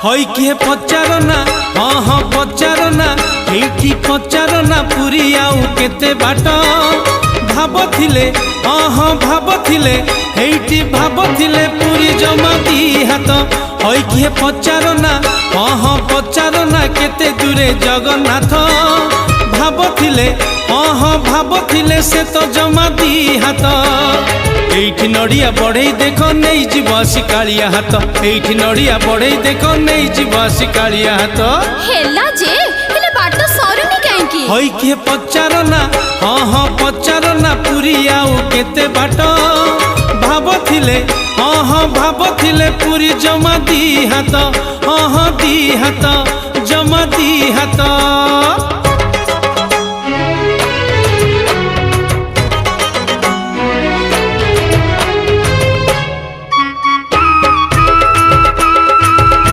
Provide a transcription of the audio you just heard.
हई किए पचारना हाँ हाँ पचारना एठी पचारना पुरी आउ केते बाट भाबथिले हाँ हाँ भाबथिले एठी भाबथिले पुरी जमा दी हाथ हई किए पचारना हाँ हाँ पचारना केते दूरे जगन्नाथ भाबथिले हाँ हाँ भाबथिले से तो जमा दी हाथ एठी नड़िया बढ़ई देख नहीं जीव शिकारिया हाथ एठी नड़िया बढ़ई देख नहीं जीव शिकारिया हाथ हेला जे हेले बाट सरुनी काहेकी हई किए पचारना हाँ हाँ पचारना पुरी आउ केते बाट भाबथिले हाँ हाँ भाबथिले पुरी जमा दी हाथ हाँ हाँ दी हाथ जमा दी हाथ।